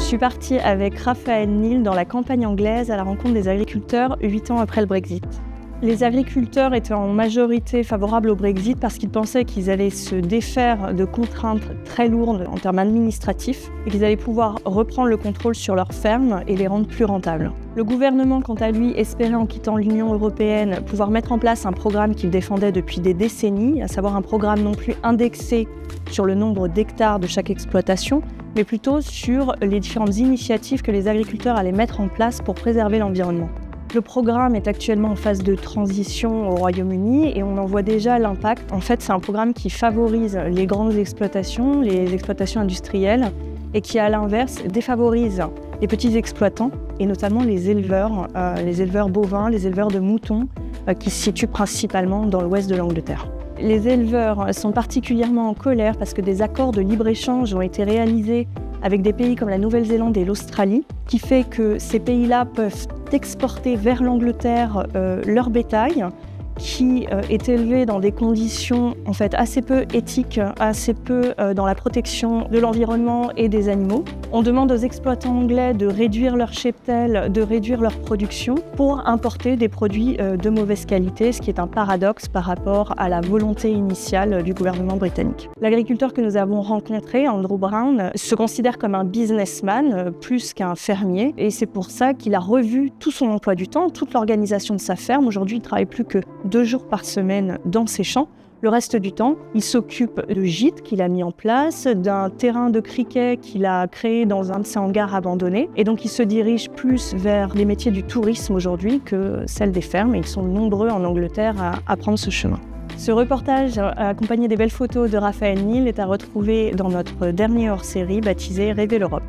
suis partie avec Raphaël Neal dans la campagne anglaise à la rencontre des agriculteurs 8 ans après le Brexit. Les agriculteurs étaient en majorité favorables au Brexit parce qu'ils pensaient qu'ils allaient se défaire de contraintes très lourdes en termes administratifs et qu'ils allaient pouvoir reprendre le contrôle sur leurs fermes et les rendre plus rentables. Le gouvernement, quant à lui, espérait en quittant l'Union européenne pouvoir mettre en place un programme qu'il défendait depuis des décennies, à savoir un programme non plus indexé sur le nombre d'hectares de chaque exploitation, mais plutôt sur les différentes initiatives que les agriculteurs allaient mettre en place pour préserver l'environnement. Le programme est actuellement en phase de transition au Royaume-Uni et on en voit déjà l'impact. En fait, c'est un programme qui favorise les grandes exploitations, les exploitations industrielles, et qui, à l'inverse, défavorise les petits exploitants, et notamment les éleveurs bovins, les éleveurs de moutons, qui se situent principalement dans l'ouest de l'Angleterre. Les éleveurs sont particulièrement en colère parce que des accords de libre-échange ont été réalisés avec des pays comme la Nouvelle-Zélande et l'Australie, qui fait que ces pays-là peuvent exporter vers l'Angleterre leur bétail, qui est élevé dans des conditions en fait assez peu éthiques, assez peu dans la protection de l'environnement et des animaux. On demande aux exploitants anglais de réduire leur cheptel, de réduire leur production pour importer des produits de mauvaise qualité, ce qui est un paradoxe par rapport à la volonté initiale du gouvernement britannique. L'agriculteur que nous avons rencontré, Andrew Brown, se considère comme un businessman plus qu'un fermier et c'est pour ça qu'il a revu tout son emploi du temps, toute l'organisation de sa ferme. Aujourd'hui, il ne travaille plus que 2 jours par semaine dans ses champs. Le reste du temps, il s'occupe de gîtes qu'il a mis en place, d'un terrain de cricket qu'il a créé dans un de ses hangars abandonnés. Et donc, il se dirige plus vers les métiers du tourisme aujourd'hui que celle des fermes. Et ils sont nombreux en Angleterre à prendre ce chemin. Ce reportage, accompagné des belles photos de Raphaël Neal, est à retrouver dans notre dernier hors-série baptisé « Rêver l'Europe ».